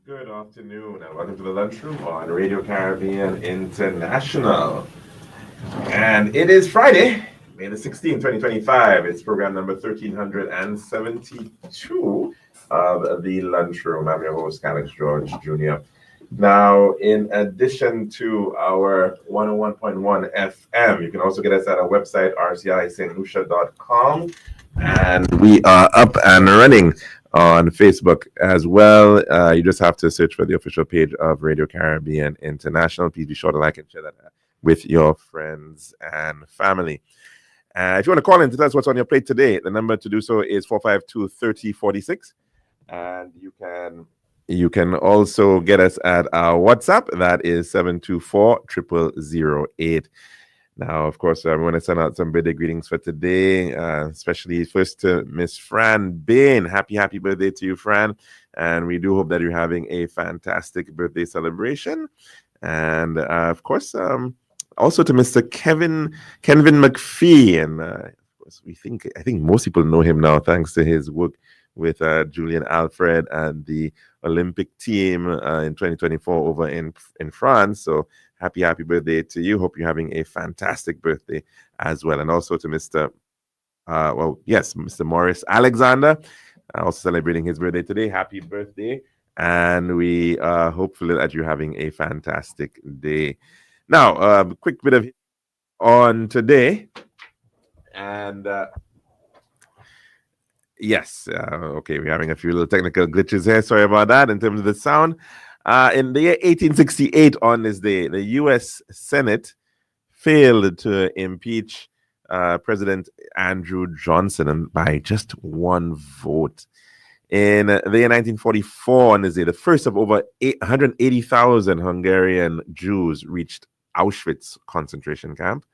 Good afternoon and welcome to the Lunchroom on Radio Caribbean International. And it is Friday, May the 16th, 2025. It's program number 1372 of the Lunchroom. I'm your host, Alex George Jr. Now, in addition to our 101.1 FM, you can also get us at our website, rcistlucia.com. And we are up and running on Facebook as well. You just have to search for the official page of Radio Caribbean International. Please be sure to like and share that with your friends and family. If you want to call in to tell us what's on your plate today, the number to do so is 452-3046. And you can also get us at our WhatsApp. That is 724-0008. Now, of course, I want to send out some birthday greetings for today, especially first to Miss Fran Bain. Happy birthday to you, Fran. And we do hope that you're having a fantastic birthday celebration. And, of course, also to Mr. Kevin McPhee. And, of course, I think most people know him now thanks to his work with Julian Alfred and the Olympic team in 2024 over in France. So happy birthday to you. Hope you're having a fantastic birthday as well. And also to Mr. Morris Alexander, also celebrating his birthday today. Happy birthday. And we hopefully that you're having a fantastic day. Now, quick bit of on today. And yes, okay, we're having a few little technical glitches here. Sorry about that in terms of the sound. In the year 1868, on this day, the U.S. Senate failed to impeach President Andrew Johnson by just one vote. In the year 1944, on this day, the first of over 180,000 Hungarian Jews reached Auschwitz concentration camp.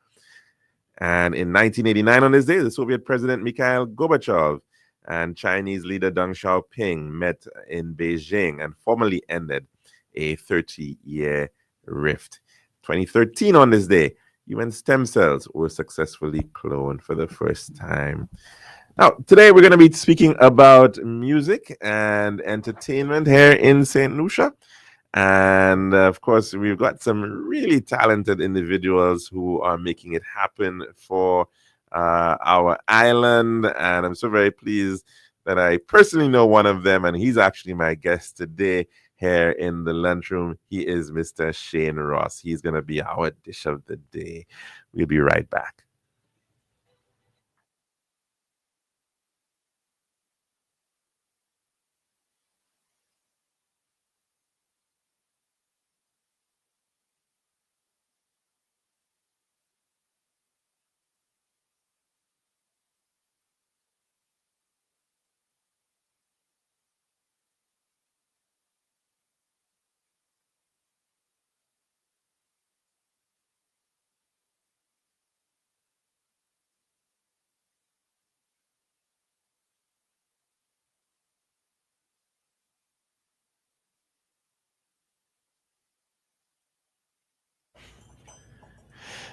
And in 1989, on this day, the Soviet President Mikhail Gorbachev and Chinese leader Deng Xiaoping met in Beijing and formally ended a 30-year rift. 2013, on this day, human stem cells were successfully cloned for the first time. Now, today we're going to be speaking about music and entertainment here in St. Lucia. And of course, we've got some really talented individuals who are making it happen for our island. And I'm so very pleased that I personally know one of them, and he's actually my guest today here in the lunchroom. He is Mr. Shane Ross. He's going to be our dish of the day. We'll be right back.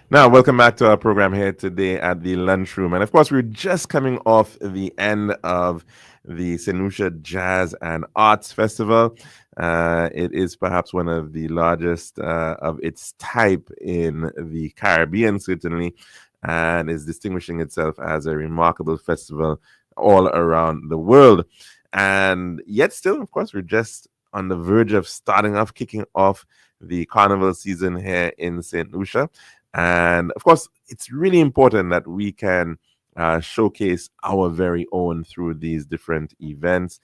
Now, welcome back to our program here today at the Lunchroom. And of course, we're just coming off the end of the St. Lucia Jazz and Arts Festival. It is perhaps one of the largest of its type in the Caribbean, certainly, and is distinguishing itself as a remarkable festival all around the world. And yet still, of course, we're just on the verge of kicking off the carnival season here in St. Lucia. And of course, it's really important that we can showcase our very own through these different events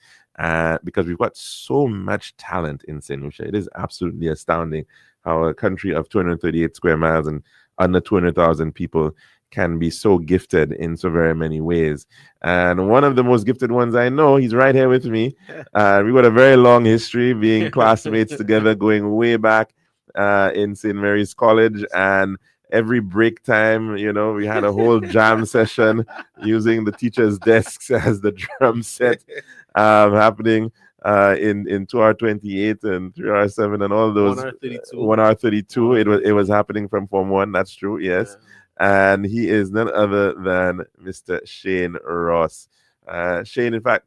because we've got so much talent in St. Lucia. It is absolutely astounding how a country of 238 square miles and under 200,000 people can be so gifted in so very many ways. And one of the most gifted ones I know, he's right here with me. We've got a very long history being classmates together, going way back in St. Mary's College. And every break time, we had a whole jam session using the teachers' desks as the drum set happening in 2R28 and 3R7 and all those. 1R32. It was happening from Form 1. That's true. Yes. Yeah. And he is none other than Mr. Shane Ross. Shane, in fact,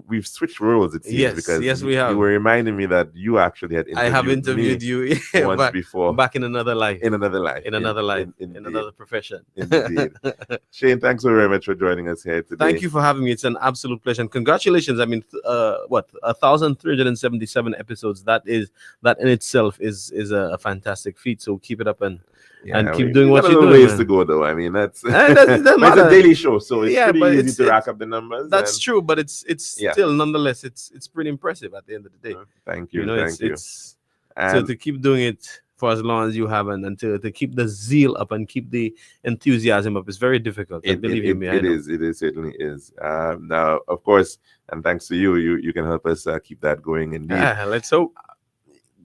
we've switched roles, it seems, Yes, because yes, we you have. were reminding me that you actually had I have interviewed interviewed me you once back before back in another life, in another life. in another life, in Indeed, another profession. indeed. Shane, thanks so very much for joining us here Thank today. you for having me. It's an absolute pleasure. And congratulations. I mean, what 1,377 episodes. That in itself is a fantastic feat. So keep it up and Yeah, keep doing we got what a you're little doing, ways to man. go, though. I mean, that's It doesn't but it's a matter. daily show, so it's Yeah, pretty but easy to rack it's up the numbers. that's And true. But it's yeah, still nonetheless it's pretty impressive at the end of the day. thank You you, know, thank you. it's And to keep doing it for as long as you have, and to keep the zeal up and keep the enthusiasm up is very difficult. And believe you me, I know. it certainly is. Now, of course, and thanks to you can help us keep that going. Indeed. Let's hope.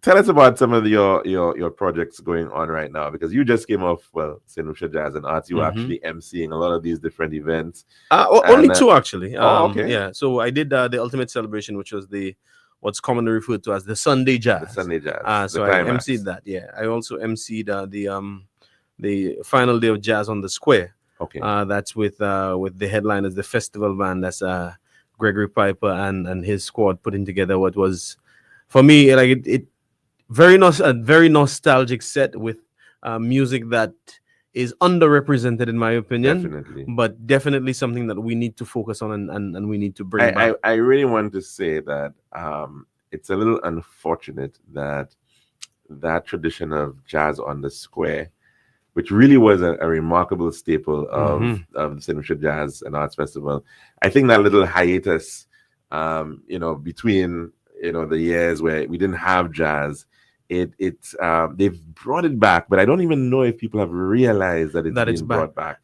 Tell us about some of your projects going on right now, because you just came off, well, St. Lucia Jazz and Arts. You were Hmm. actually emceeing a lot of these different events. Only And two actually. oh, okay, Yeah. So I did the Ultimate Celebration, which was the what's commonly referred to as the Sunday the Jazz. Sunday Jazz, the So I climax. emceed that. Yeah. I also emceed the final day of Jazz on the Square. Okay, That's with the headliners, the festival band. That's Gregory Piper and his squad putting together what was, for me, like it a very nostalgic set with music that is underrepresented in my opinion, definitely. but definitely something that we need to focus on and we need to bring I, back. I really want to say that it's a little unfortunate that that tradition of jazz on the square, which really was a remarkable staple Hmm. of the St. Lucia Jazz and Arts Festival. I think that little hiatus, between the years where we didn't have jazz, they've brought it back, but I don't even know if people have realized that it's That it's being back. brought back.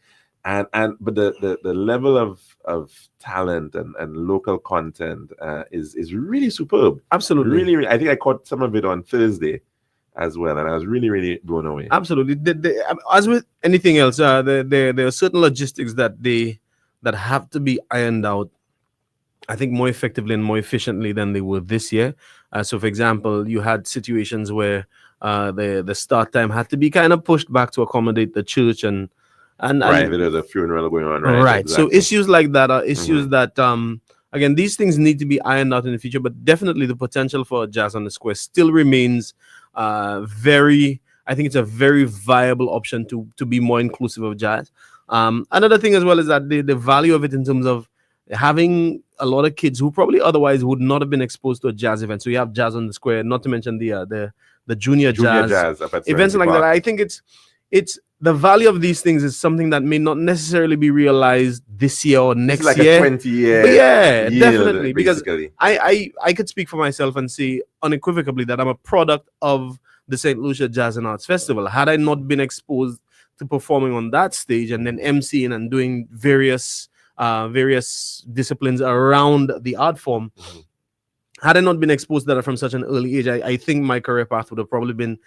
And but the level of talent and local content is really superb. Absolutely. Really, really, I think I caught some of it on Thursday as well, and I was really, really blown away. Absolutely. As with anything else, there are certain logistics that have to be ironed out, I think, more effectively and more efficiently than they were this year. So, for example, you had situations where the start time had to be kind of pushed back to accommodate the church Right, and there's a funeral going on, right? right. So Exactly. issues like that are issues Hmm. that again, these things need to be ironed out in the future, but definitely the potential for Jazz on the Square still remains very, I think it's a very viable option to be more inclusive of jazz. Another thing as well is that the value of it in terms of having a lot of kids who probably otherwise would not have been exposed to a jazz event. So you have Jazz on the Square, not to mention the junior Junior jazz jazz up at events Serenity like that. Park. I think it's the value of these things is something that may not necessarily be realized this year or This is next like a year. 20-year But yeah, yield, definitely, because basically. I could speak for myself and say unequivocally that I'm a product of the St. Lucia Jazz and Arts Festival. Had I not been exposed to performing on that stage and then emceeing and doing various disciplines around the art form, Mhm. had I not been exposed to that from such an early age, I think my career path would have probably been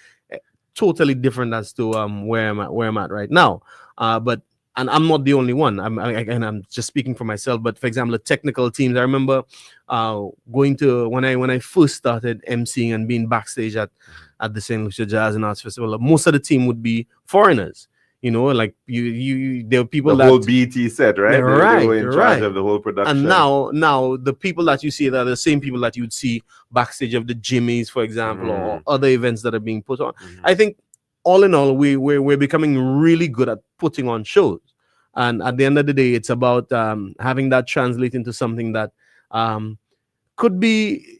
totally different as to where I'm at right now. But and I'm not the only one. I'm just speaking for myself. But for example, the technical teams. I remember going to when I first started emceeing and being backstage at the St. Lucia Jazz and Arts Festival. Most of the team would be foreigners. Like there were people The that whole BT set, right? They were in charge of the whole production. and now the people that you see are the same people that you'd see backstage of the Jimmies, for example, or other events that are being put on. I think all in all, we're becoming really good at putting on shows. And at the end of the day, it's about having that translate into something that could be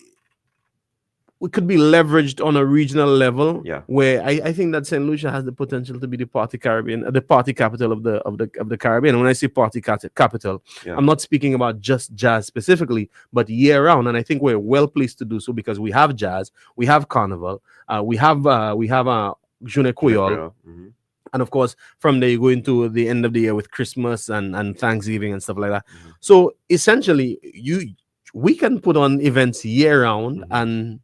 could be leveraged on a regional level. Yeah. Where I think that St. Lucia has the potential to be the party capital of the Caribbean. And when I say party capital, Yeah. I'm not speaking about just jazz specifically, but year round. And I think we're well pleased to do so because we have jazz, we have carnival, we have Journée Creole. Mhm. And of course, from there you go into the end of the year with Christmas and Thanksgiving and stuff like that. Mhm. So essentially, we can put on events year round, Mhm. and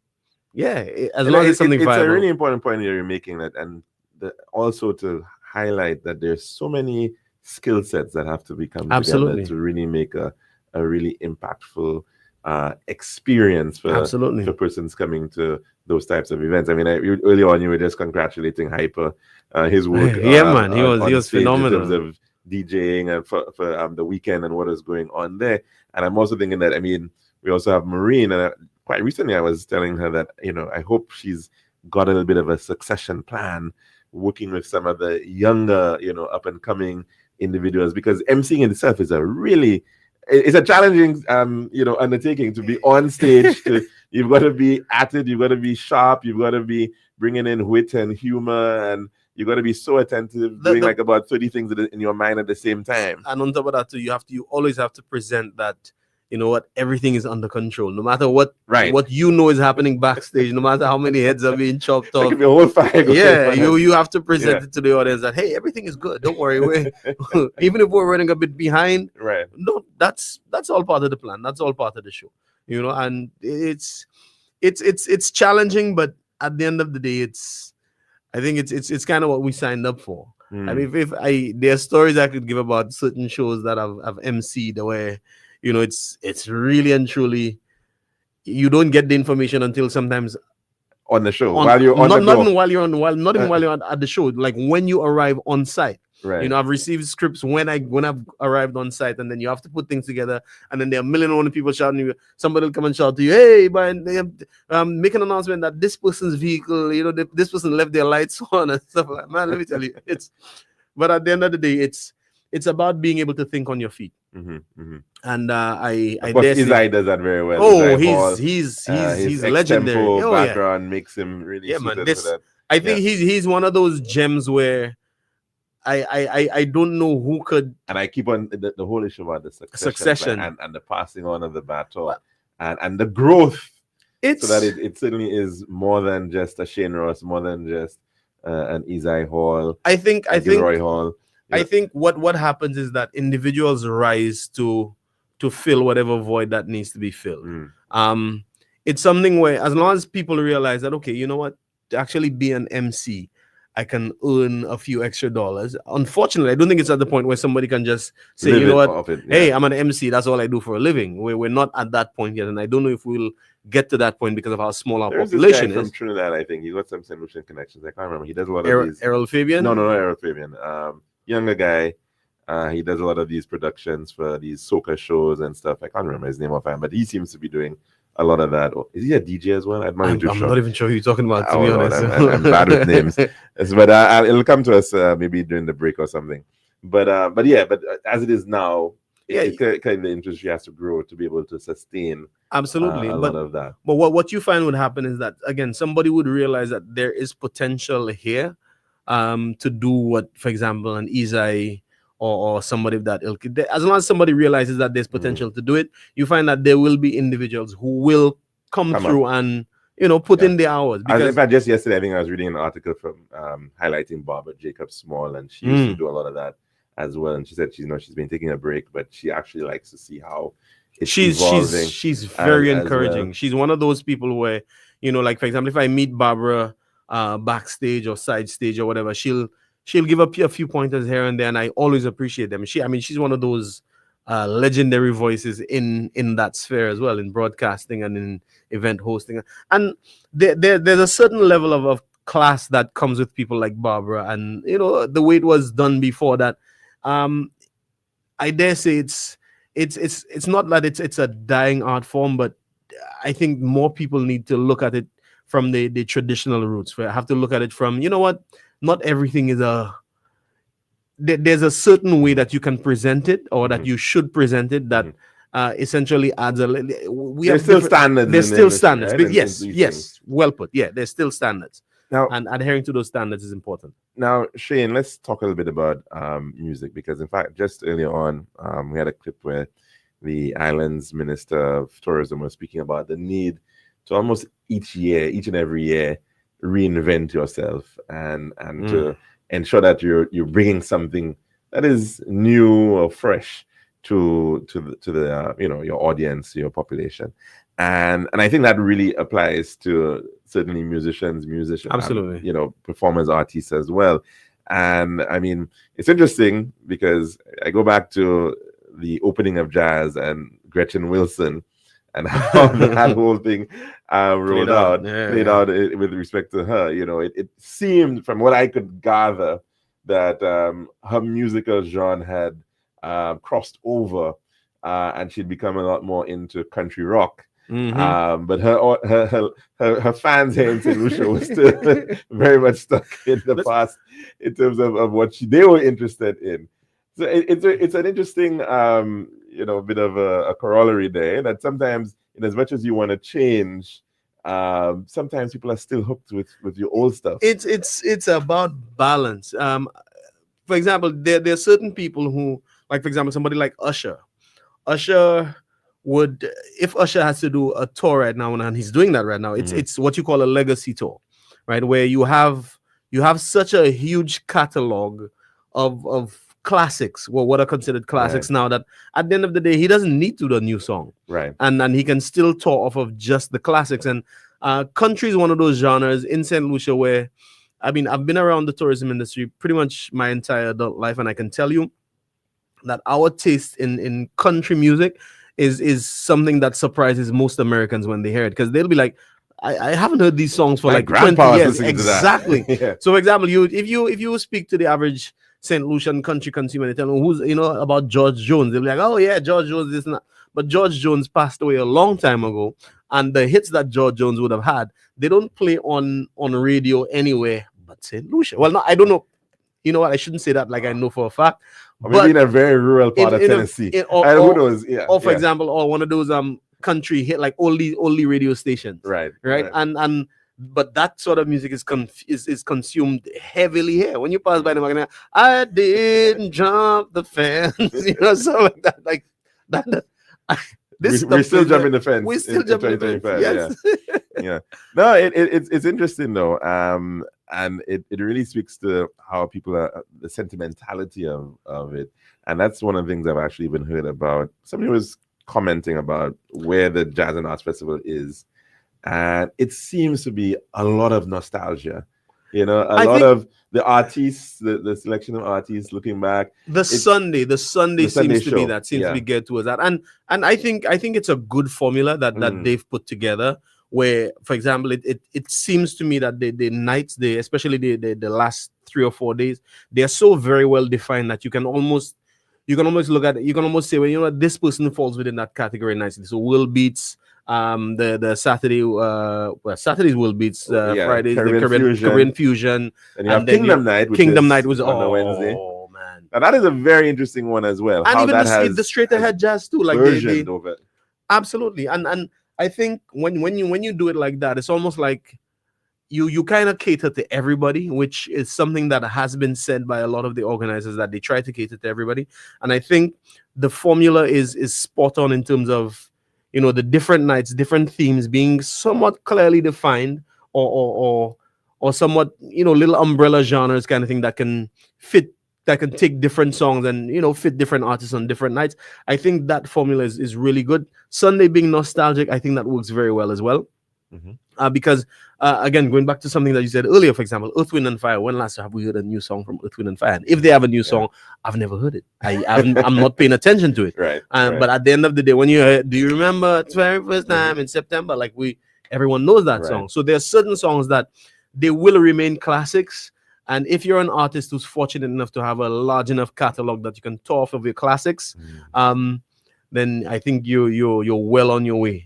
yeah, as And long as it's something it's viable. a really important point you're making, that, and also to highlight that there's so many skill sets that have to become Absolutely. together to really make a really impactful experience for Absolutely. persons coming to those types of events. I mean, early on you were just congratulating Hyper, his work. Yeah, man, he on was stage in phenomenal. terms of DJing and for the weekend and what is going on there. And I'm also thinking that, I mean, we also have Maureen, and quite recently I was telling her that, I hope she's got a little bit of a succession plan, working with some of the younger, up and coming individuals, because emceeing in itself is it's a challenging, undertaking to be on stage. You've got to be at it. You've got to be sharp. You've got to be bringing in wit and humor, and you've got to be so attentive, doing like about 30 things in your mind at the same time. And on top of that too, you always have to present that, everything is under control, no matter what is happening backstage, no matter how many heads are being chopped off. It could be a whole fight. Yeah, you have to present it to the audience that, hey, everything is good. Don't worry, even if we're running a bit behind, right? No, that's all part of the plan. That's all part of the show, And it's challenging, but at the end of the day, I think it's kind of what we signed up for. I mean, if there are stories I could give about certain shows that I've emceed where, it's really and truly, you don't get the information until sometimes on the show while you're on not even while you're at the show, like when you arrive on site. Right. I've received scripts when I've arrived on site, and then you have to put things together, and then there are 1,000,000 people shouting you. Somebody will come and shout to you, "Hey, but make an announcement that this person's vehicle, this person left their lights on," and stuff like that. Man, let me tell you, but at the end of the day, it's about being able to think on your feet. And I dare say Izai does that very well. Oh, he's legendary. Oh, background makes him really man. I think he's one of those gems where I don't know who could. And I keep on the whole issue about the succession and the passing on of the baton and the growth. So that it certainly is more than just a Shane Ross, more than just an Izai Hall. I think Gilroy Hall. I think what happens is that individuals rise to fill whatever void that needs to be filled. It's something where, as long as people realize that, okay, you know what, to actually be an MC, I can earn a few extra dollars. Unfortunately, I don't think it's at the point where somebody can just say, you know what, hey, I'm an MC, that's all I do for a living. We're not at that point yet, and I don't know if we'll get to that point because of how small our population is. From Trinidad, I think he's got some solution connections. I can't remember. He does a lot of these. Errol Fabian? No, Errol Fabian. Younger guy. He does a lot of these productions for these soca shows and stuff. I can't remember his name offhand, but he seems to be doing a lot of that. Is he a DJ as well? I'm not even sure who you're talking about, to be honest. I'm bad with names. But it'll come to us maybe during the break or something. But as it is now, the industry has to grow to be able to sustain absolutely a lot of that. But what you find would happen is that, again, somebody would realize that there is potential here to do what, for example, an Izai or somebody of that ilk. As long as somebody realizes that there's potential to do it, you find that there will be individuals who will come through up and put in the hours. Because in fact, just yesterday, I think I was reading an article from highlighting Barbara Jacob Small, and she used to do a lot of that as well. And she said she's been taking a break, but she actually likes to see how she's evolving. She's very encouraging. Well. She's one of those people where, like, for example, if I meet Barbara backstage or side stage or whatever, she'll give up a few pointers here and there, and I always appreciate them. She's one of those legendary voices in that sphere as well, in broadcasting and in event hosting. And there's a certain level of class that comes with people like Barbara, and the way it was done before that. I dare say it's not that it's a dying art form, but I think more people need to look at it from the traditional roots. Where I have to look at it from, not everything is there's a certain way that you can present it, or that you should present it, that essentially adds there's still standards. There's still standards. Right? But yes, well put. Yeah, there's still standards. Now, and adhering to those standards is important. Now, Shane, let's talk a little bit about music, because in fact, just earlier on, we had a clip where the island's Minister of Tourism was speaking about the need to almost each and every year, reinvent yourself and to ensure that you're bringing something that is new or fresh to the your audience, your population, and I think that really applies to certainly musicians, absolutely, performers, artists as well. And I mean, it's interesting because I go back to the opening of Jazz and Gretchen Wilson, and how that whole thing played out with respect to her. It seemed, from what I could gather, that her musical genre had crossed over, and she'd become a lot more into country rock. But her fans here in St. Lucia were still very much stuck in the past in terms of what they were interested in. So it's an interesting bit of a corollary there, that sometimes, in as much as you want to change, sometimes people are still hooked with your old stuff. It's about balance. For example, there are certain people who, like, for example, somebody like Usher. Usher would, if Usher has to do a tour right now, and he's doing that right now, it's what you call a legacy tour, right? Where you have such a huge catalog of classics, well, what are considered classics now, that at the end of the day, he doesn't need to do a new song, right? And he can still tour off of just the classics. And country is one of those genres in St. Lucia where, I mean, I've been around the tourism industry pretty much my entire adult life, and I can tell you that our taste in country music is something that surprises most Americans when they hear it, because they'll be like, I haven't heard these songs for like 20 years. Exactly. So, for example, if you speak to the average St. Lucian country consumer, they tell them who's about George Jones. They'll be like, oh yeah, George Jones, this and that. But George Jones passed away a long time ago, and the hits that George Jones would have had, they don't play on radio anywhere but St. Lucia. Well, no, I don't know. You know what? I shouldn't say that like I know for a fact. Or maybe in a very rural part of Tennessee. Who knows? Yeah. Or for example, or one of those country hit, like only radio stations. Right. And but that sort of music is consumed heavily here. When you pass by them, I didn't jump the fence, something like that. Like that. We're still jumping the fence. We're still jumping the fence. Yes. Yeah. No, it's interesting though. And it really speaks to how people are, the sentimentality of it. And that's one of the things I've actually even heard about. Somebody was commenting about where the Jazz and Arts Festival is. And it seems to be a lot of nostalgia. A lot of the artists, the selection of artists looking back. The Sunday seems to be that, seems to be geared towards that. And I think it's a good formula that they've put together, where, for example, it seems to me that the nights, especially the last 3 or 4 days, they are so very well defined that you can almost look at it, you can almost say, well, this person falls within that category nicely. So World Beats, the Saturday, Saturday's World Beats, Fridays the Caribbean Fusion, and you have Kingdom Night. Kingdom Night was on a Wednesday. Oh man, now that is a very interesting one as well. And how even that has the straight ahead jazz too, like versioned of it. Absolutely, and I think when you do it like that, it's almost like you kind of cater to everybody, which is something that has been said by a lot of the organizers, that they try to cater to everybody. And I think the formula is spot on in terms of, the different nights, different themes being somewhat clearly defined, or somewhat, little umbrella genres kind of thing that can take different songs and, fit different artists on different nights. I think that formula is really good. Sunday being nostalgic, I think that works very well as well. Because again, going back to something that you said earlier, for example, Earth, Wind and Fire. When last have we heard a new song from Earth, Wind and Fire? And if they have a new song, I've never heard it. I'm not paying attention to it. Right. But at the end of the day, when do you remember the very first time in September? Like everyone knows that song. So there are certain songs that they will remain classics. And if you're an artist who's fortunate enough to have a large enough catalog that you can tour off of your classics, then I think you're well on your way.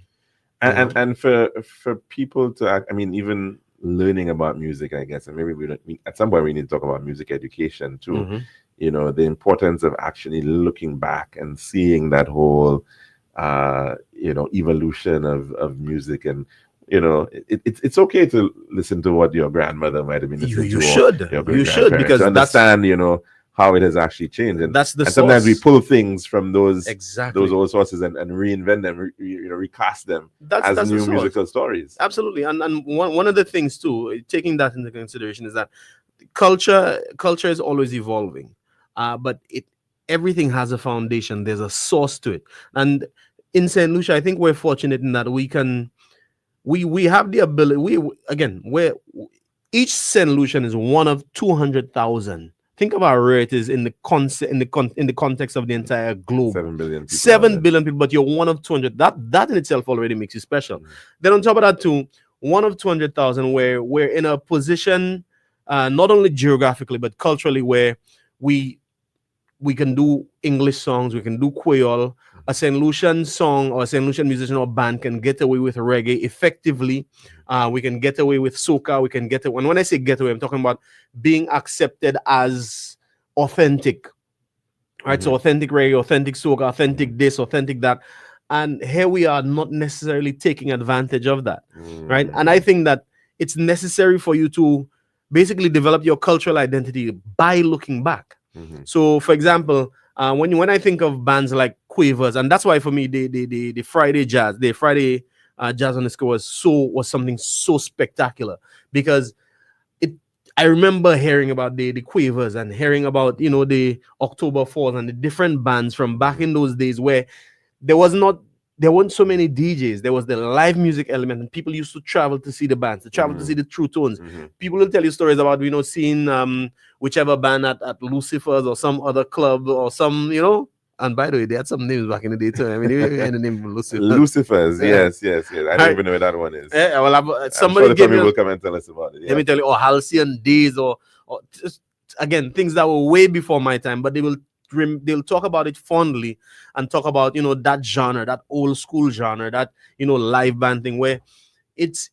And for people to, even learning about music, I guess, and maybe at some point we need to talk about music education too. The importance of actually looking back and seeing that whole, evolution of music. And it's okay to listen to what your grandmother might have been listening to. You should, because to understand, how it has actually changed. And that's the and sometimes we pull things from those exactly those old sources and reinvent them, recast them as new musical stories. Absolutely. And one of the things too, taking that into consideration, is that culture is always evolving. But everything has a foundation. There's a source to it. And in St. Lucia, I think we're fortunate in that we have the ability. Where each St. Lucian is one of 200,000. Think of how rare it is in the context of the entire globe. 7 billion people. 7 billion people, but you're one of 200. That in itself already makes you special. Then on top of that too, one of 200,000, where we're in a position not only geographically but culturally, where we we can do English songs, we can do Creole. A Saint Lucian song or a Saint Lucian musician or band can get away with reggae effectively. We can get away with soca. We can get away. And when I say get away, I'm talking about being accepted as authentic, right? So authentic reggae, authentic soca, authentic this, authentic that. And here we are not necessarily taking advantage of that, right? And I think that it's necessary for you to basically develop your cultural identity by looking back. So, for example, when I think of bands like Quavers, and that's why for me the Friday jazz, the Friday jazz on the score was something so spectacular, because it. I remember hearing about the Quavers and hearing about the October Falls and the different bands from back in those days, where there was not there weren't so many DJs. There was the live music element, and people used to travel to see the bands, to travel to see the true tones. People will tell you stories about seeing whichever band at Lucifer's or some other club or some And by the way, they had some names back in the day too. I mean, even the name Lucifer. Lucifer's, yes. I don't even know what that one is. Well, I'm somebody sure the gave family me. will come and tell us about it. Let me tell you, or Halcyon Days, or just, again, things that were way before my time, but they'll talk about it fondly and talk about that genre, that old school genre, that live band thing, where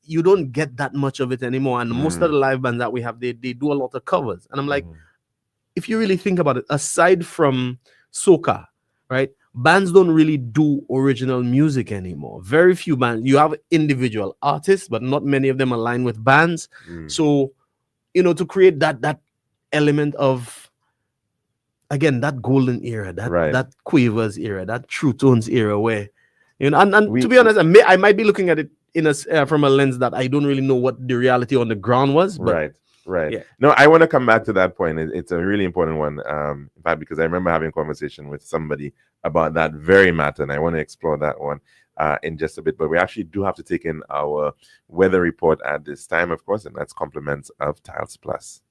you don't get that much of it anymore. And most of the live bands that we have, they do a lot of covers. And I'm like, if you really think about it, aside from soca, right, bands don't really do original music anymore. Very few bands. You have individual artists, but not many of them align with bands. So to create that element of, again, that golden era, that Quavers era, that True Tones era, where and to be honest, I might be looking at it from a lens that I don't really know what the reality on the ground was. But right. Yeah. No, I want to come back to that point. It's a really important one. In fact, because I remember having a conversation with somebody about that very matter, and I want to explore that one in just a bit. But we actually do have to take in our weather report at this time, of course, and that's compliments of Tiles Plus.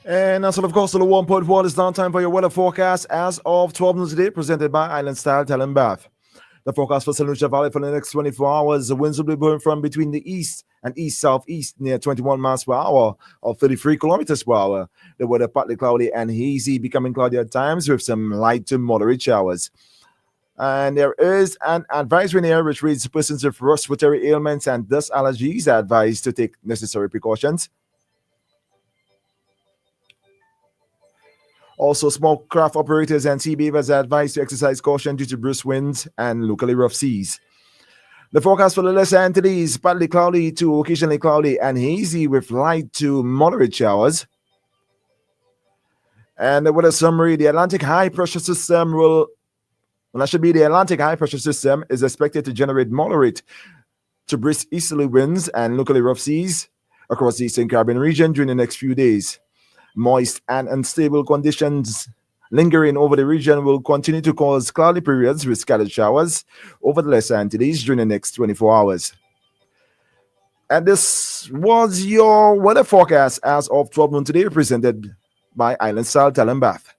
And that's all, of course, to the 1.1 is downtime for your weather forecast as of 12 noon today, presented by Island Style Talent Bath. The forecast for St. Lucia Valley for the next 24 hours, the winds will be blowing from between the east and east-southeast near 21 miles per hour or 33 kilometers per hour. The weather partly cloudy and hazy, becoming cloudy at times with some light to moderate showers. And there is an advisory here which reads persons with respiratory ailments and dust allergies are advised to take necessary precautions. Also, small craft operators and sea beavers are advised to exercise caution due to brisk winds and locally rough seas. The forecast for the Lesser Antilles, partly cloudy to occasionally cloudy and hazy with light to moderate showers. And the weather summary, the Atlantic high pressure system the Atlantic high pressure system is expected to generate moderate to brisk easterly winds and locally rough seas across the Eastern Caribbean region during the next few days. Moist and unstable conditions lingering over the region will continue to cause cloudy periods with scattered showers over the Lesser Antilles during the next 24 hours. And this was your weather forecast as of 12 noon today, presented by Island Style Talent Bath.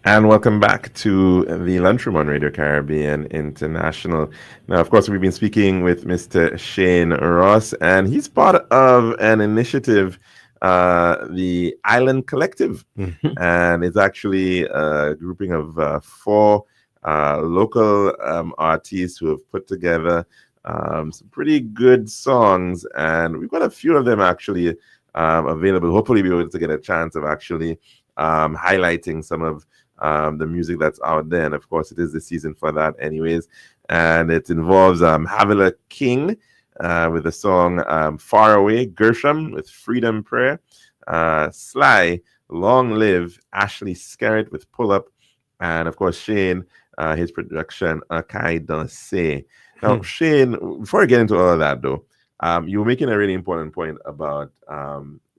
And welcome back to the Lunchroom on Radio Caribbean International. Now, of course, we've been speaking with Mr. Shane Ross, and he's part of an initiative, the Island Collective. And it's actually a grouping of four local artists who have put together some pretty good songs. And we've got a few of them actually available. Hopefully, we'll be able to get a chance of actually highlighting some of the music that's out there. And of course, it is the season for that anyways. And it involves Havila King with the song Far Away, Gershom with Freedom Prayer, Sly, Long Live, Ashley Scarrett with Pull Up, and of course, Shane, his production, Akai Don't Say. Now, Shane, before I get into all of that though, you were making a really important point about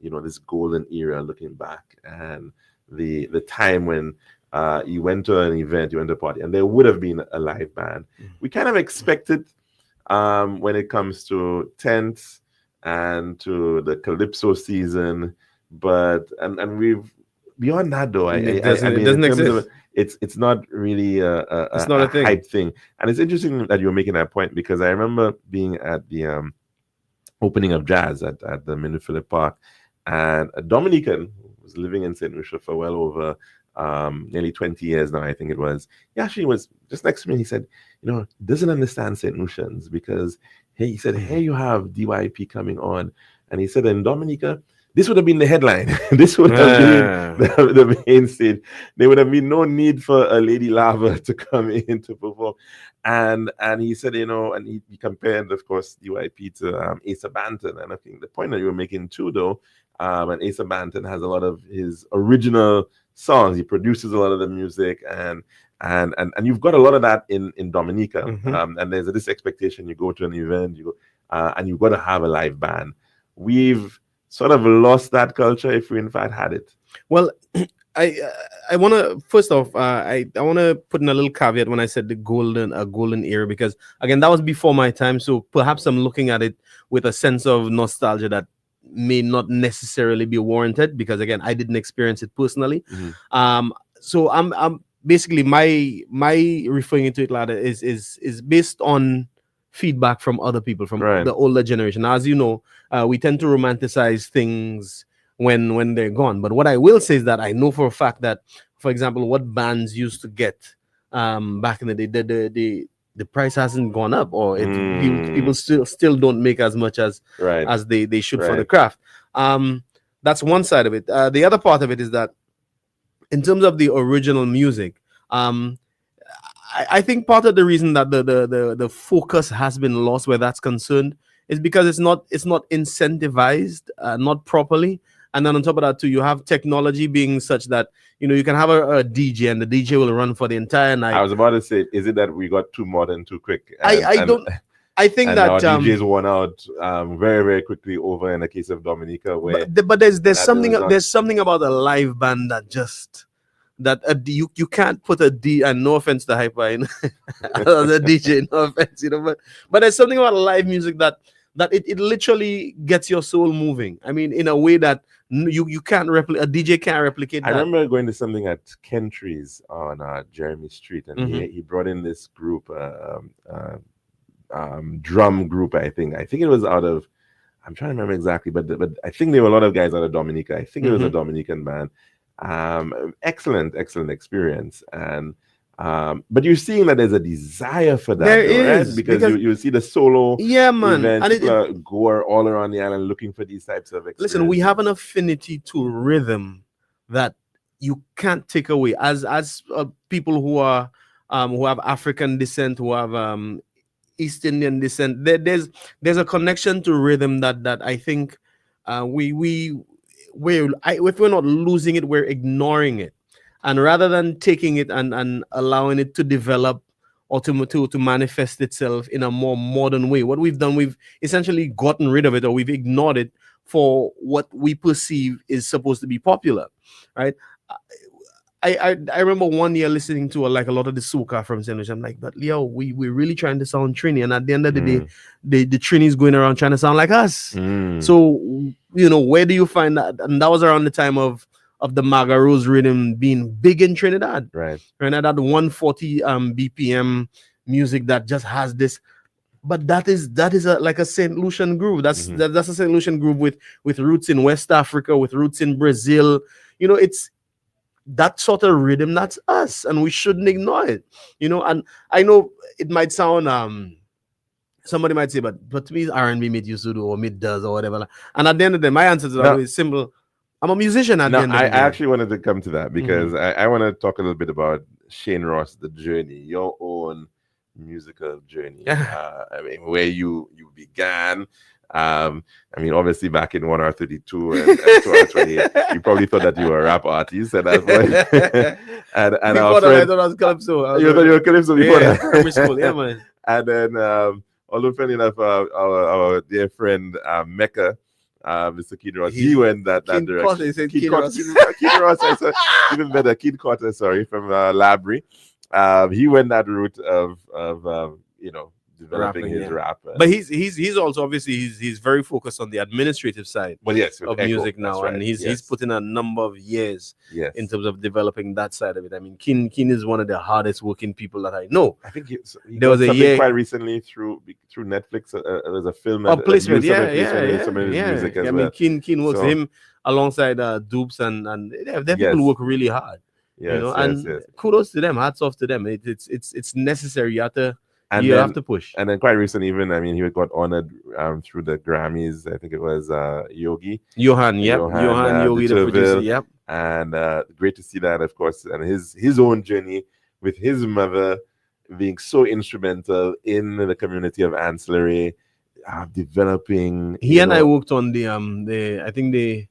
this golden era looking back, and the time when you went to an event, you went to a party, and there would have been a live band. We kind of expected when it comes to tents and to the Calypso season, but and we've beyond that though. It doesn't exist. It's not really it's not a thing. hype thing, and it's interesting that you're making that point because I remember being at the opening of jazz at the Minu Phillip Park, and a Dominican who was living in St. Lucia for well over nearly 20 years now, I think it was. He actually was just next to me and he said, doesn't understand St. Lucians because he said, hey, you have DYP coming on. And he said, in Dominica, this would have been the headline. This would have been the main stage. There would have been no need for a Lady Lava to come in to perform. And he said, and he compared, of course, DYP to Asa Banton. And I think the point that you were making too, though, and Asa Banton has a lot of his original songs. He produces a lot of the music, and you've got a lot of that in Dominica. And there's this expectation: you go to an event, you go, and you've got to have a live band. We've sort of lost that culture if we in fact had it. Well, I want to first off, I want to put in a little caveat when I said the golden era, because again, that was before my time. So perhaps I'm looking at it with a sense of nostalgia that may not necessarily be warranted, because again, I didn't experience it personally. So I'm basically my referring to it later is based on feedback from other people, from the older generation. As you know, we tend to romanticize things when they're gone. But what I will say is that I know for a fact that, for example, what bands used to get back in the day, the price hasn't gone up, or people still don't make as much as they should for the craft. That's one side of it. The other part of it is that in terms of the original music, I think part of the reason that the focus has been lost where that's concerned is because it's not incentivized, not properly. And then on top of that too, you have technology being such that you can have a DJ, and the DJ will run for the entire night. I was about to say, is it that we got too modern too quick? I don't. I think and that our DJs won out very, very quickly over in the case of Dominica, where but there's something was not- there's something about a live band that you can't put a D, and no offense to Hyper, the DJ, no offense, but there's something about live music that it literally gets your soul moving. I mean, in a way that you can't replicate. A DJ can't replicate that. I remember going to something at Kentry's on Jeremy Street, and he brought in this group, drum group. I think it was out of, I'm trying to remember exactly, but I think there were a lot of guys out of Dominica. I think it was a Dominican band. Excellent experience, and but you're seeing that there's a desire for that. There is, right? because you see the solo man, events, and people go all around the island looking for these types of experiences. Listen, we have an affinity to rhythm that you can't take away. As people who have African descent, who have East Indian descent, there's a connection to rhythm that I think if we're not losing it, we're ignoring it. And rather than taking it and allowing it to develop or to manifest itself in a more modern way, what we've done, we've essentially gotten rid of it, or we've ignored it for what we perceive is supposed to be popular, right? I remember one year listening to a lot of the soca from St. Lucia. I'm like, but Leo, we're really trying to sound Trini, and at the end of the day, the Trini's going around trying to sound like us. So where do you find that? And that was around the time of the Magarose rhythm being big in Trinidad, right? That 140 BPM music that just has this. But that is like a St. Lucian groove. That's a St. Lucian groove with roots in West Africa, with roots in Brazil. It's that sort of rhythm. That's us, and we shouldn't ignore it. And I know it might sound somebody might say, but to me, R&B mid used to do, or mid does, or whatever. And at the end of the day, my answer to that is simple. I'm a musician at the end of the day. I actually wanted to come to that because I want to talk a little bit about Shane Ross, the journey, your own musical journey. I mean, where you began. I mean, obviously back in 1R32 and 2R28, you probably thought that you were a rap artist at that point. and before that, I thought I was Calypso. You thought you were Calypso before that? Primary school, yeah, man. And then, although funny enough, our dear friend Mecca, Mr. Kid Ross, he went that direction. Kid Ross, I said, even better, Kid Carter, sorry, from Labry. He went that route of developing his rap. But he's also obviously he's very focused on the administrative side of music now, right. And he's put in a number of years in terms of developing that side of it. I mean, Keen is one of the hardest working people that I know. I think there was a year quite recently through Netflix. There's a film. Placement, music as well. I mean, Keen works him alongside Dupes and they people work really hard. Yes, kudos to them. Hats off to them. It's necessary. You have to push. And then quite recently, even, I mean, he got honored through the Grammys. I think it was Yogi. Johan, Yogi, the producer, yep. And great to see that, of course, and his own journey with his mother being so instrumental in the community of Ancillary, developing. He and I worked on the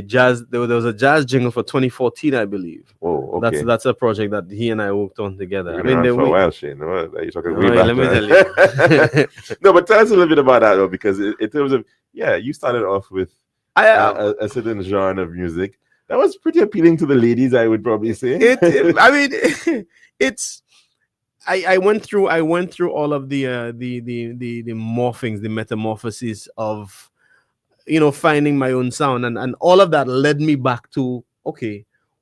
jazz. There was a jazz jingle for 2014, I believe. Oh, okay. That's a project that he and I worked on together. I mean, for a while, Shane. What are you talking way back? Let me tell you. No, but tell us a little bit about that, though, because in terms of you started off with a certain genre of music that was pretty appealing to the ladies, I would probably say. I mean, it's. I went through all of the morphings, the metamorphoses of finding my own sound, and all of that led me back to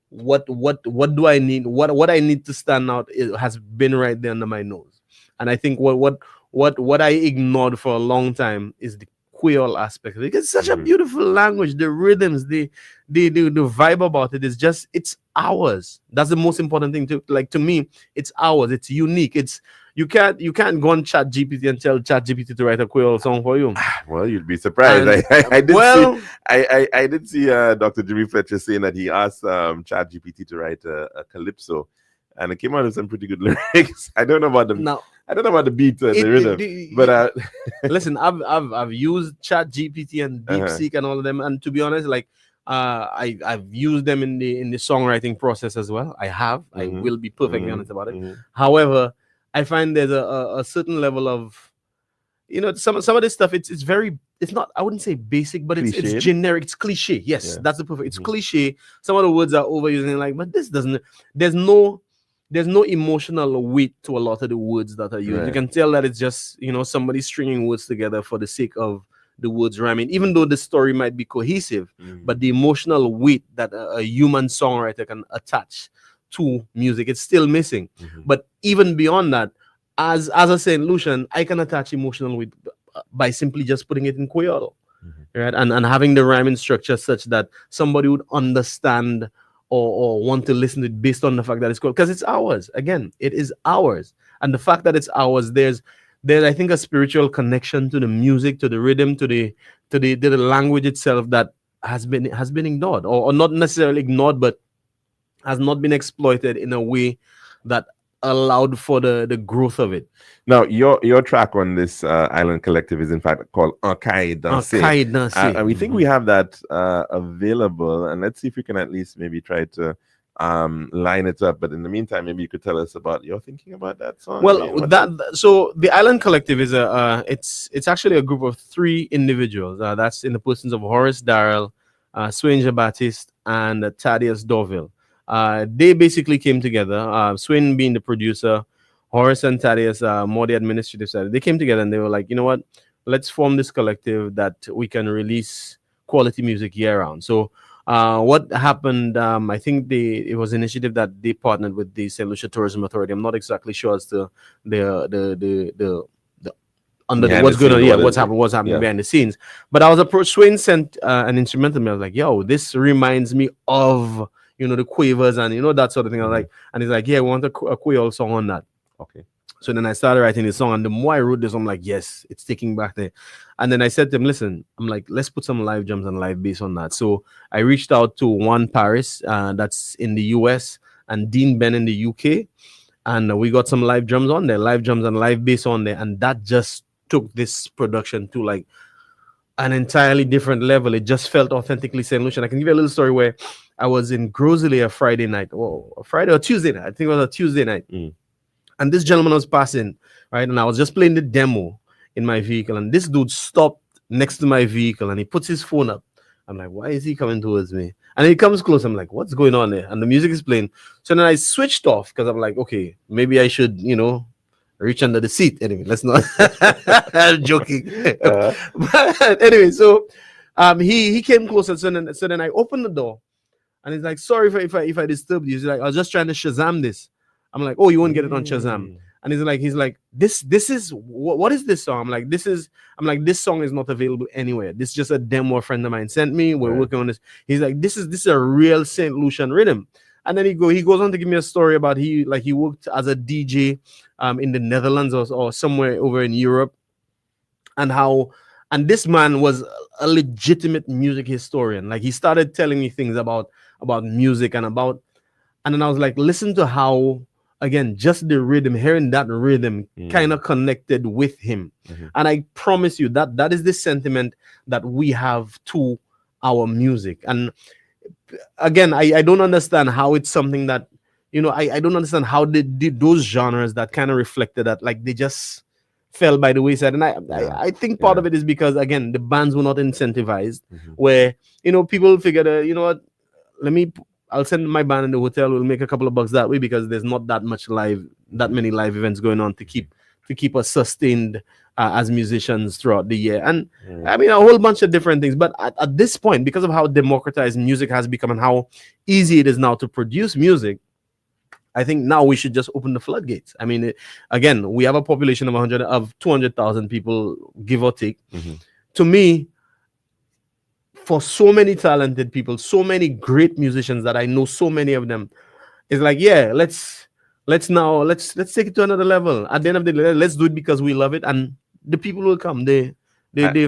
what do I need? What I need to stand out has been right there under my nose. And I think what I ignored for a long time is the Creole aspect of it. It's such a beautiful language. The rhythms, the vibe about it is just, it's ours. That's the most important thing to me. It's ours. It's unique. You can't go on Chat GPT and tell Chat GPT to write a Creole song for you. Well, you'd be surprised. I did see Dr. Jimmy Fletcher saying that he asked Chat GPT to write a calypso, and it came out with some pretty good lyrics. I don't know about them. Now, I don't know about the beat and the rhythm, but listen, I've used Chat GPT and DeepSeek and all of them, and to be honest, like I've used them in the songwriting process as well. I Mm-hmm. will be perfectly Mm-hmm. honest about it. Mm-hmm. However, I find there's a certain level of, some of this stuff, it's very, it's not, I wouldn't say basic, but it's Cliched. generic, it's cliche. Yes, Yeah. that's the perfect, it's Mm-hmm. cliche. Some of the words are overused, and like, but this doesn't, there's no there's no emotional weight to a lot of the words that are used. You Right. can tell that it's just, somebody stringing words together for the sake of the words rhyming, even though the story might be cohesive. Mm-hmm. But the emotional weight that a human songwriter can attach to music, it's still missing. Mm-hmm. But even beyond that, as a Saint Lucian, I can attach emotional weight by simply just putting it in Creole, Mm-hmm. right? And having the rhyming structure such that somebody would understand, or want to listen to it based on the fact that it's called, because it's ours. Again, it is ours. And the fact that it's ours, there's I think a spiritual connection to the music, to the rhythm, to the language itself that has been ignored, or not necessarily ignored, but has not been exploited in a way that allowed for the growth of it. Now, your track on this Island Collective is in fact called Arcade Danse. Kind of And we think we have that available, and let's see if we can at least maybe try to line it up. But in the meantime, maybe you could tell us about your thinking about that song. I mean, Well, so the Island Collective is it's actually a group of three individuals. That's in the persons of Horace Darrell, Swain Baptiste, and Thaddeus Dorville. They basically came together. Swain being the producer, Horace and Thaddeus more the administrative side. They came together and they were like, you know what? Let's form this collective that we can release quality music year round. So what happened? I think it was an initiative that they partnered with the Saint Lucia Tourism Authority. I'm not exactly sure as to the under the behind the what's going on, scenes, yeah, what is it? what's happening Yeah. behind the scenes. But I was approached. Swain sent an instrumental to me. I was like, "Yo, this reminds me of the quavers and that sort of thing." I was Mhm. like, and he's like, "Yeah, we want a Creole song on that." Okay. So then I started writing the song, and the more I wrote this, I'm like, yes, it's taking back there. And then I said to him, listen, I'm like, let's put some live drums and live bass on that. So I reached out to Juan Paris, that's in the US, and Dean Ben in the UK, and we got some live drums on there, live drums and live bass on there, and that just took this production to like an entirely different level. It just felt authentically St. Lucian. I can give you a little story where I was in Grosley a Friday night, or a Friday or Tuesday night. I think it was a Tuesday night, Mm. and this gentleman was passing, right? And I was just playing the demo in my vehicle, and this dude stopped next to my vehicle and he puts his phone up. I'm like, why is he coming towards me? And he comes close. I'm like, what's going on there? And the music is playing. So then I switched off because I'm like, okay, maybe I should, reach under the seat. Anyway, let's not. I'm joking. Uh, But anyway, so he came closer. So then I opened the door, and he's like, sorry if I disturbed you. He's like, I was just trying to Shazam this. I'm like, oh, you won't get it on Shazam. mm. And he's like, this is what is this song? I'm like, this song is not available anywhere. This is just a demo a friend of mine sent me. We're Right. working on this. He's like, this is a real Saint Lucian rhythm. And then he goes on to give me a story about he worked as a DJ in the Netherlands, or somewhere over in Europe, and how, and this man was a legitimate music historian. Like, he started telling me things about music and then I was like, listen to how, again, just the rhythm, hearing that rhythm kind of connected with him. Mhm. And I promise you that is the sentiment that we have to our music. And again, I don't understand how it's something that, I don't understand how they did those genres that kind of reflected that, like, they just fell by the wayside. And Yeah. I think part Yeah. of it is because, again, the bands were not incentivized, Mhm. where, people figured, you know what, let me, I'll send my band in the hotel, we'll make a couple of bucks that way, because there's not that many live events going on to keep us sustained as musicians throughout the year. And Mm. I mean, a whole bunch of different things. But at this point, because of how democratized music has become and how easy it is now to produce music, I think now we should just open the floodgates. I mean, again, we have a population of 200,000 people, give or take. Mhm. To me, for so many talented people, so many great musicians that I know, so many of them, it's like, yeah, let's take it to another level. At the end of the day, let's do it because we love it, and the people will come. The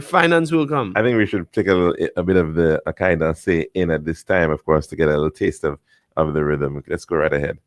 finance will come. I think we should take a bit of the kind of say in at this time, of course, to get a little taste of the rhythm. Let's go right ahead.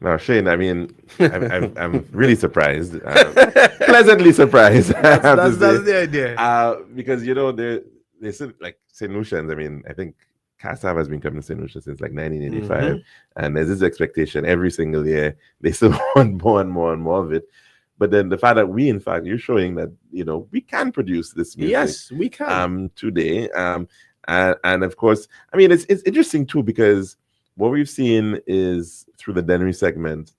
Now, Shane, I mean, I'm really surprised, pleasantly surprised, I have to That's the say, idea. because they said like St. Lucians. I mean, I think Cassav has been coming to St. Lucia since like 1985, and there's this expectation every single year they still want more and more and more of it. But then the fact that in fact, you're showing that we can produce this music. Yes, we can. Today, and of course, I mean, it's interesting too because what we've seen is through the Dennery segment,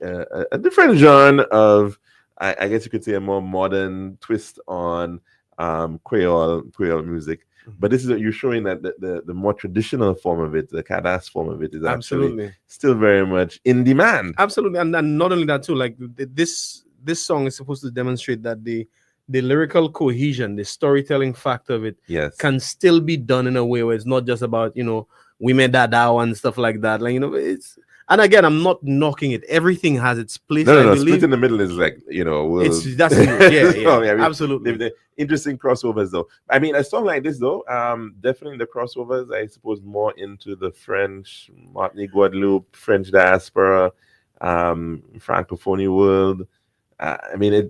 a different genre of, I guess you could say, a more modern twist on Creole music. But this is you're showing that the more traditional form of it, the Kadas form of it, is actually Absolutely. still very much in demand. Absolutely, and not only that too. Like this song is supposed to demonstrate that the lyrical cohesion, the storytelling factor of it, Yes. can still be done in a way where it's not just about we made that out and stuff like that. Like it's. And again, I'm not knocking it. Everything has its place. No, I no, believe split in the middle is like that's yeah, So, I mean, absolutely. the interesting crossovers though. I mean, a song like this though, definitely the crossovers, I suppose, more into the French, Martinique, Guadeloupe, French diaspora, Francophone world. I mean,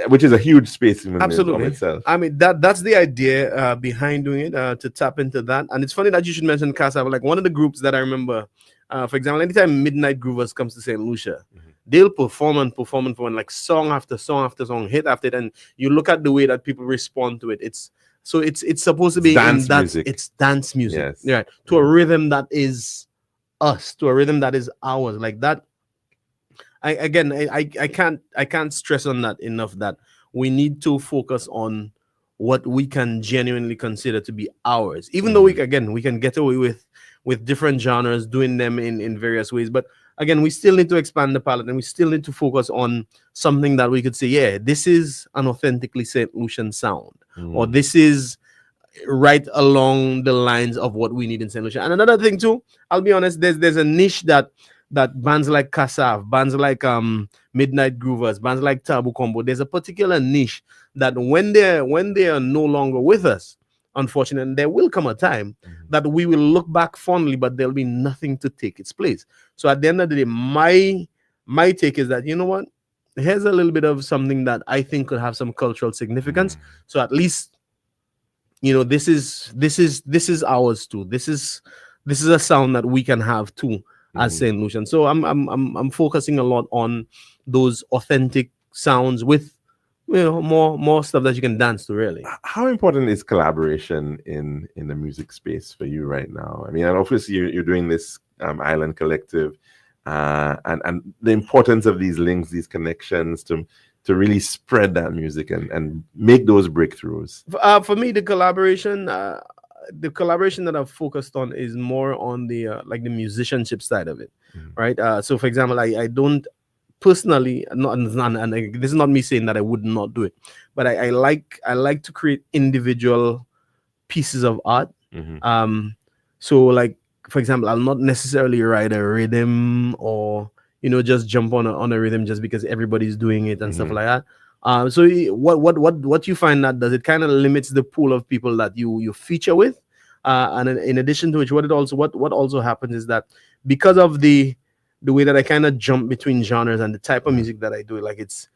which is a huge space in Absolutely. itself. I mean, that's the idea behind doing it, to tap into that. And it's funny that you should mention Casa. Like one of the groups that I remember, for example, anytime Midnight Groovers comes to St. Lucia, they'll perform and like song after song after song, hit after it. And you look at the way that people respond to it. It's supposed to be dance in that music. It's dance music. Yes. Yeah. To a rhythm that is us, to a rhythm that is ours. Like that. I can't stress on that enough, that we need to focus on what we can genuinely consider to be ours, even though we can get away with different genres, doing them in various ways. But again, we still need to expand the palette, and we still need to focus on something that we could say, yeah, this is an authentically St. Lucian sound, or this is right along the lines of what we need in St. Lucia. And another thing too, I'll be honest, there's a niche that bands like Kassav, bands like Midnight Groovers, bands like Tabu Combo, there's a particular niche that when they are no longer with us, unfortunately, there will come a time that we will look back fondly, but there'll be nothing to take its place. So at the end of the day, my take is that, you know what, here's a little bit of something that I think could have some cultural significance. So at least, this is ours too. This is a sound that we can have too as St. Lucian. So I'm focusing a lot on those authentic sounds with more stuff that you can dance to, really. How important is collaboration in the music space for you right now? I mean, and obviously you're doing this Island Collective, and the importance of these links, these connections to really spread that music and make those breakthroughs. For me, the collaboration that I've focused on is more on the like the musicianship side of it, right? So for example, I don't personally, and this is not me saying that I would not do it, but I like to create individual pieces of art. So like, for example, I'll not necessarily write a rhythm or just jump on a rhythm just because everybody's doing it and stuff like that. So what you find that does, it kind of limits the pool of people that you feature with, and in addition to which, what also happens is that because of the way that I kind of jump between genres and the type of music that I do, like it's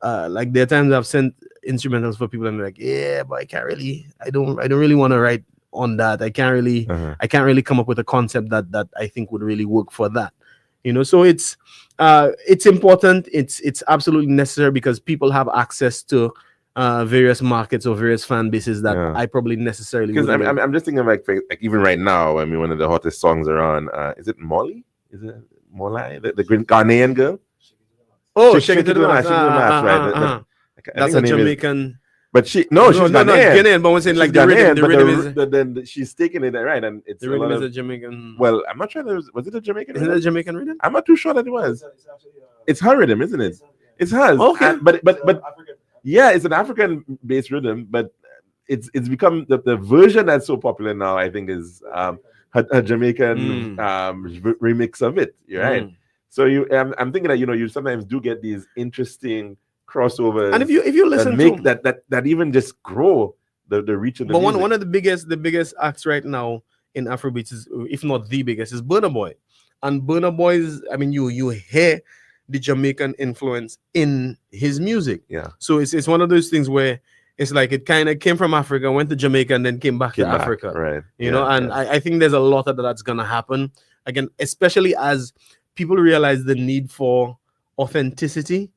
like there are times I've sent instrumentals for people and they're like, yeah, but I don't really want to write on that. I can't really come up with a concept that I think would really work for that. So it's important. It's absolutely necessary because people have access to various markets or various fan bases that I probably necessarily because wouldn't. I'm just thinking like even right now. I mean, one of the hottest songs are on. Is it Molly? Is it Molly, the Ghanaian girl? Oh, Shake It to the Max, right? That's a Jamaican. But she's Ghanaian. But we're saying like Ghanaian, the rhythm is. then she's taking it right, and it's The rhythm is a Jamaican. Well, I'm not sure. Was it a Jamaican? Is it a Jamaican rhythm? I'm not too sure that it was. It's her rhythm, isn't it? It's hers. Okay. But yeah, it's an African-based rhythm, but it's become the version that's so popular now. I think is a Jamaican remix of it. You're right. So I'm thinking that you sometimes do get these interesting crossovers, and if you listen make to that even just grow the reach of the music. One of the biggest acts right now in Afrobeats is, if not the biggest, is Burna Boy. And Burna Boy's, I mean, you hear the Jamaican influence in his music. Yeah. So it's one of those things where it's like it kind of came from Africa, went to Jamaica, and then came back to Africa. Right. You know, and I think there's a lot of that's gonna happen again, especially as people realize the need for authenticity.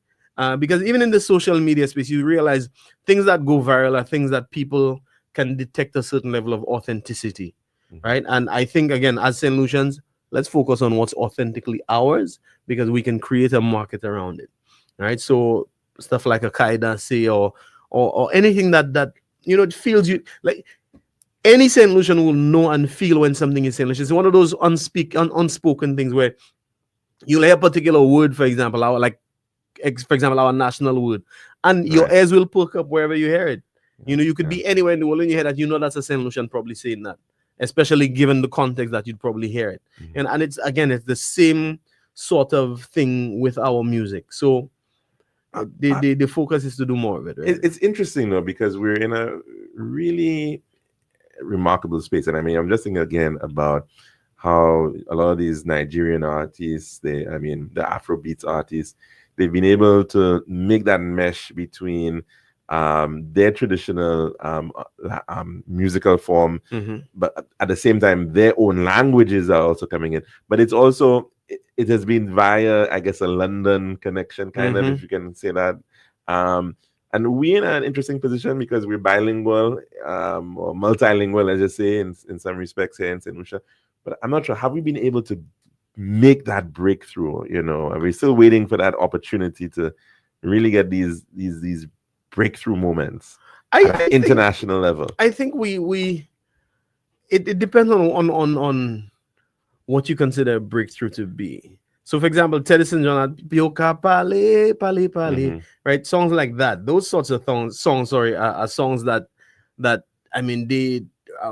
Because even in the social media space, you realize things that go viral are things that people can detect a certain level of authenticity, right? And I think again, as St. Lucians, let's focus on what's authentically ours because we can create a market around it, right? So stuff like a Kaida say or anything that it feels you like. Any St. Lucian will know and feel when something is St. Lucian. It's one of those unspoken things where you'll hear a particular word, for example, our national word, and your ears will perk up wherever you hear it. You could be anywhere in the world and you hear that, that's a St. Lucian probably saying that, especially given the context that you'd probably hear it. And it's the same sort of thing with our music. So the focus is to do more of it. Right? It's interesting though, because we're in a really remarkable space. And I mean, I'm just thinking again about how a lot of these Nigerian artists, the Afrobeats artists, they've been able to make that mesh between their traditional musical form, but at the same time, their own languages are also coming in. But it's also, it has been via, I guess, a London connection, kind of, if you can say that. And we're in an interesting position because we're bilingual or multilingual, as you say, in some respects here in St. Lucia. But I'm not sure, have we been able to make that breakthrough? Are we still waiting for that opportunity to really get these breakthrough moments at international level? I think it depends on what you consider a breakthrough to be. So, for example, Teddyson John, Pioka Pale, Pale, Pale, right? Songs like that. Those sorts of songs are songs that I mean, they,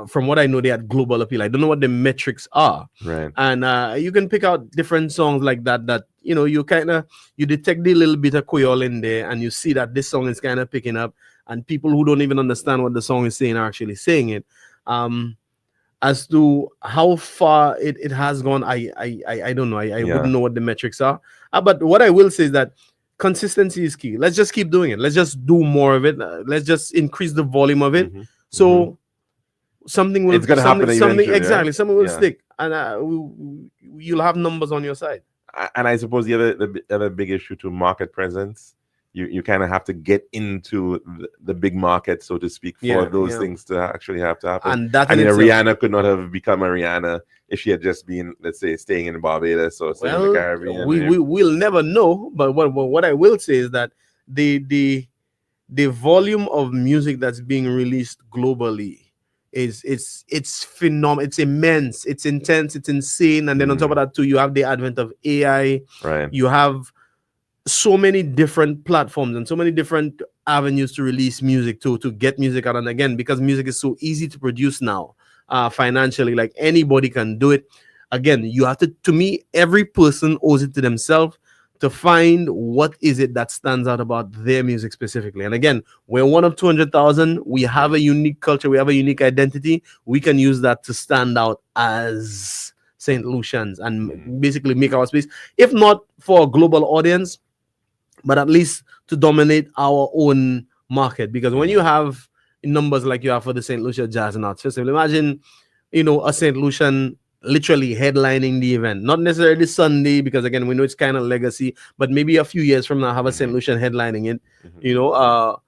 from what I know, they had global appeal. I don't know what the metrics are. Right. And you can pick out different songs like that, you detect the little bit of Creole in there and you see that this song is kind of picking up and people who don't even understand what the song is saying are actually saying it. As to how far it has gone, I don't know. I wouldn't know what the metrics are. But what I will say is that consistency is key. Let's just keep doing it. Let's just do more of it. Let's just increase the volume of it. So something will. It's gonna happen. Something exactly. Right? Something will stick, and you'll have numbers on your side. And I suppose the other big issue to market presence. You kind of have to get into the big market, so to speak, for those things to actually have to happen. And that Rihanna could not have become a Rihanna if she had just been, let's say, staying in Barbados or staying in the Caribbean. We'll never know. But what I will say is that the volume of music that's being released globally it's phenomenal. It's immense. It's intense. It's insane. And then on top of that, too, you have the advent of AI. Right. You have so many different platforms and so many different avenues to release music to get music out. And again, because music is so easy to produce now, financially, like anybody can do it. Again, you have to me, every person owes it to themselves to find what is it that stands out about their music specifically. And again, we're one of 200,000. We have a unique culture. We have a unique identity. We can use that to stand out as St. Lucians and basically make our space, if not for a global audience, but at least to dominate our own market. Because when you have numbers like you have for the St. Lucia Jazz and Arts Festival, imagine, a St. Lucian literally headlining the event. Not necessarily Sunday, because again, we know it's kind of legacy, but maybe a few years from now, have a St. Lucian headlining it, or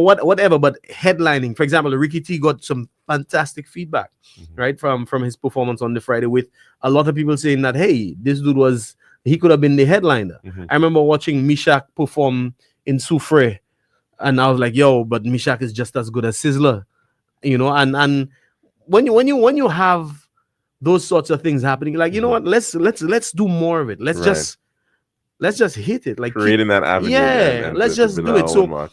whatever, but headlining. For example, Ricky T got some fantastic feedback, right, from his performance on the Friday, with a lot of people saying that, hey, this dude he could have been the headliner. I remember watching Mishak perform in Soufre, and I was like, yo, but Mishak is just as good as Sizzler, and when you have those sorts of things happening, like, you know what, let's do more of it. Let's just hit it, like creating that avenue. And let's just do it. So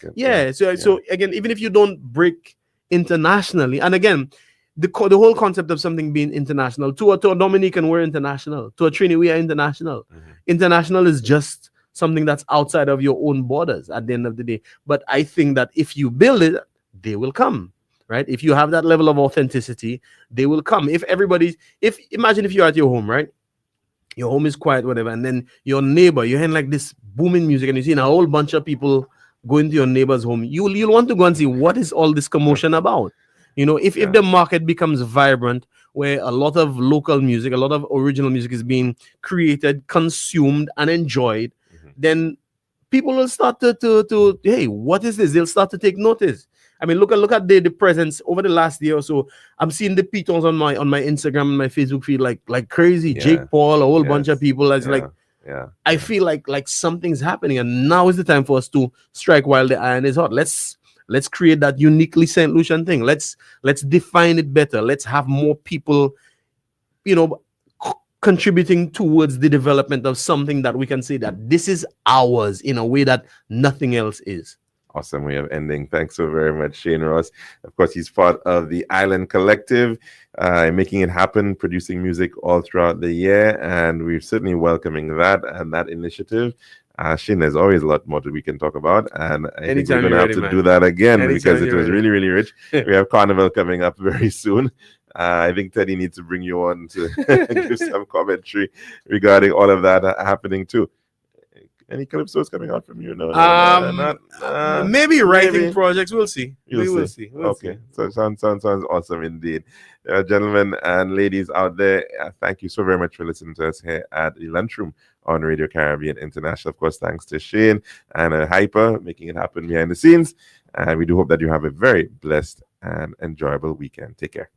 so again, even if you don't break internationally, and again, the whole concept of something being international, to a Dominican, we're international. To a Trini, we are international. International is just something that's outside of your own borders at the end of the day. But I think that if you build it, they will come, right? If you have that level of authenticity, they will come. Imagine if you're at your home, right? your home is quiet, whatever, and then your neighbor, you're hearing like this booming music, and you see a whole bunch of people going to your neighbor's home. You'll want to go and see what is all this commotion about. If the market becomes vibrant, where a lot of local music, a lot of original music is being created, consumed, and enjoyed, then people will start to hey, what is this? They'll start to take notice. I mean, look at the presence over the last year or so. I'm seeing the pitons on my Instagram and my Facebook feed like crazy. Yeah. Jake Paul, a whole bunch of people. It's like, yeah. I feel like something's happening, and now is the time for us to strike while the iron is hot. Let's create that uniquely St. Lucian thing. Let's define it better. Let's have more people, contributing towards the development of something that we can say that this is ours in a way that nothing else is. Awesome way of ending. Thanks so very much, Shane Ross. Of course, he's part of the Island Collective, making it happen, producing music all throughout the year, and we're certainly welcoming that and that initiative. Shane, there's always a lot more that we can talk about, and I think we're going to have to do that again because it was really, really rich. We have Carnival coming up very soon. I think Teddy needs to bring you on to give some commentary regarding all of that happening too. Any calypsos coming out from you? No, maybe writing projects. We'll see. We'll see. Okay, so sounds awesome indeed, gentlemen and ladies out there. Thank you so very much for listening to us here at the Lunchroom on Radio Caribbean International. Of course, thanks to Shane and Hyper making it happen behind the scenes. And we do hope that you have a very blessed and enjoyable weekend. Take care.